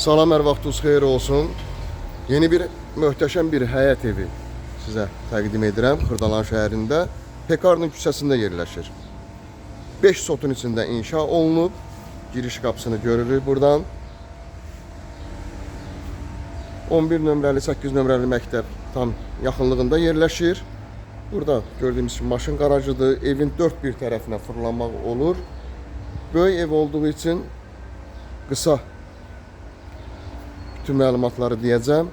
Salam, hər vaxtınız xeyir olsun. Yeni bir möhtəşəm bir həyət evi sizə təqdim edirəm. Xırdalan şəhərində Pekarnın küçəsində yerləşir. 5 sotun içində inşa olunub. Giriş qapısını görürük buradan. 11 nömrəli, 8 nömrəli məktəb tam yaxınlığında yerləşir. Burada gördüyümüz kimi maşın qarajıdır. Evin dörd bir tərəfinə fırlanmaq olur. Böyük ev olduğu için qısa bütün məlumatları deyəcəm.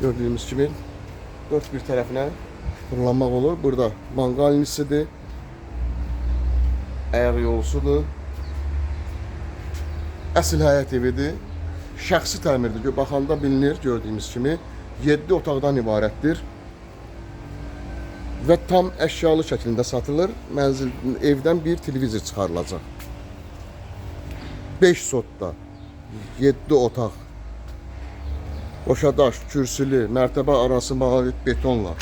Gördüyümüz kimi dörd bir tərəfinə fırlanmaq olur. Burada manqalnisidir. Ayaq yolusudur. Əsl həyət evidir. Şəxsi təmirdir. Baxanda bilinir gördüyümüz kimi 7 otaqdan ibarətdir. Və tam əşyalı şəklində satılır. Evdən bir televizor çıxarılacaq. 5 sotda 7 otaq. Qoşadaş, kürsülü, mərtəbə arası mavi betonla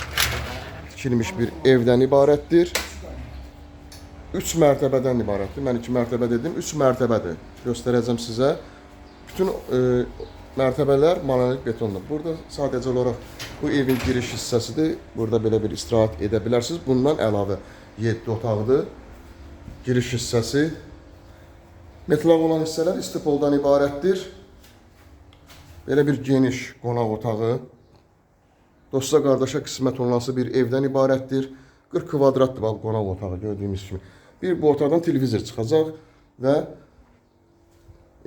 tikilmiş bir evdən ibarətdir. 3 mərtəbədən ibarətdir. Mən 2 mərtəbə dedim, 3 mərtəbədir. Göstərəcəm sizə. Bütün mərtəbələr monolit betondur. Burada sadəcə olaraq bu evin giriş hissəsidir. Burada belə bir istirahət edə bilərsiniz. Bundan əlavə 7 otaqdır. Giriş hissəsi. Metlaq olan hissələr istipoldan ibarətdir. Belə bir geniş qonaq otağı. Dosta qardaşa qismət olunası bir evdən ibarətdir. 40 kvadratdır qonaq otağı gördüyümüz kimi. Bir bu otaqdan televizor çıxacaq və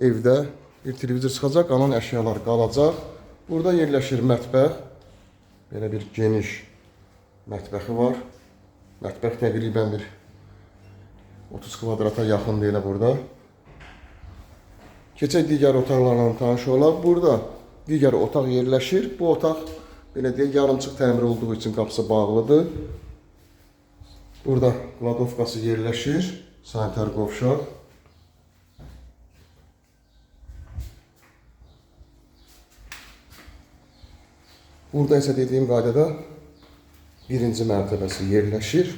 evdə bir televizor çıxacaq, qalan əşyalar qalacaq. Burada yerləşir mətbəx. Belə bir geniş mətbəxi var. Mətbəx təqribən bir 30 kvadrata yaxındır elə burada. Keçək digər otaqlarla tanış olaq. Burada digər otaq yerləşir. Bu otaq belə deyək, yarımçıq təmir olduğu için qapısı bağlıdır. Burada kladovkası yerləşir. Sanitar qovşaq. Burada isə dediyim qaydada birinci mərtəbəsi yerləşir.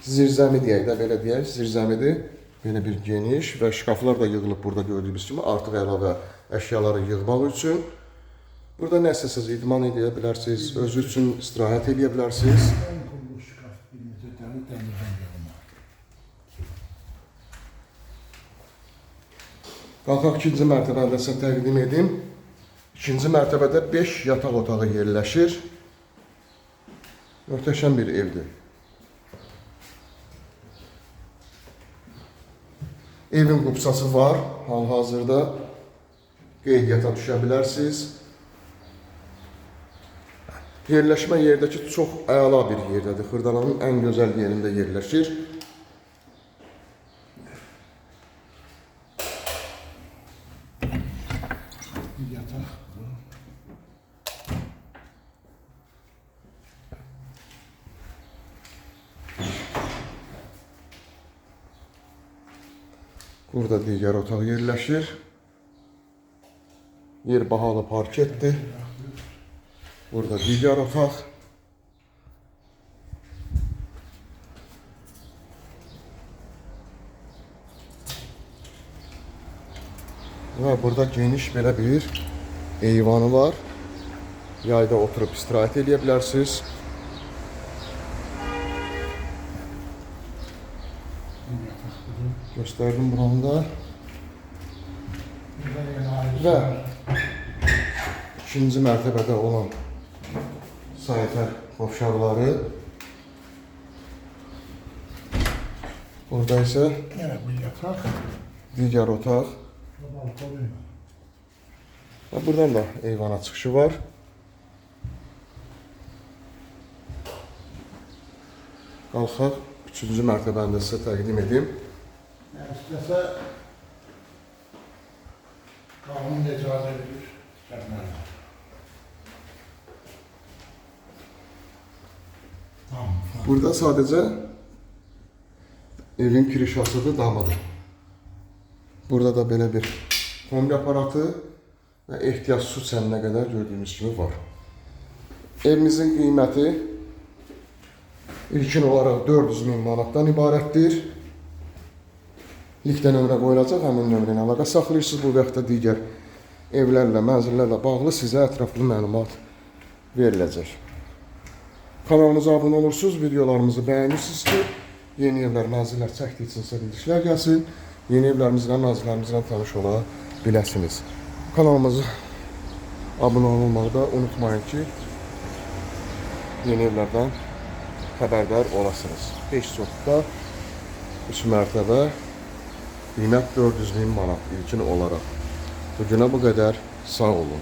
Zirzəmi deyək də, belə deyək, zirzəmidir. Belə bir geniş və şkaflar da yığılıb burada gördüyümüz kimi artıq əlavə əşyaları yığmaq üçün. Burada nə istəsəz idman edə bilərsiniz, özü üçün istirahət edə bilərsiniz. Qalxaq ikinci mərtəbəndə sizə təqdim edim. İkinci mərtəbədə 5 yataq otağı yerləşir. Möhtəşəm bir evdir. Evin qupsası var, hal-hazırda qeydiyyata düşə bilərsiniz. Yerləşmə yerdəki çox əla bir yerdədir. Xırdalanın ən gözəl yerində yerləşir. Burada digər otaq yerləşir. Yer bahalı parketdir. Burada digər otaq. Və burada geniş belə bir eyvanı var. Yayda oturub istirahət edə bilərsiniz. Gösterdim buranı da. Və ikinci mərtəbədə olan sanitar qovşaqları. Burada isə digər otaq. Və buradan da eyvana çıxışı var. Qalxaq üçüncü mərtəbəndə sizə təqdim edim. İstəsə qanun icazə verir, çəkməlidir. Burada sadəcə evin kirişasıdır, damıdır. Burada da belə bir kombi aparatı və ehtiyac su çəninə qədər gördüyümüz kimi var. Evimizin qiyməti İlkin olaraq 400 min manatdan ibarətdir. Linkdə nömrə qoyulacaq, həmin nömrə ilə əlaqə saxlayırsınız. Bu vaxtda digər evlərlə, mənzillərlə bağlı sizə ətraflı məlumat veriləcək. Kanalımıza abunə olursunuz, videolarımızı bəyənirsiniz ki, yeni evlər, mənzillər çəkdikcə bildirişlər gəlsin. Yeni evlərimizlə, mənzillərimizlə tanış ola biləsiniz. Kanalımıza abunə olmağı da unutmayın ki, yeni evlərdən xəbərdar olasınız. 5 çoxda 3 mərtəbə qiymət 400 min manat ilkin olaraq. Bugünə bu qədər, sağ olun.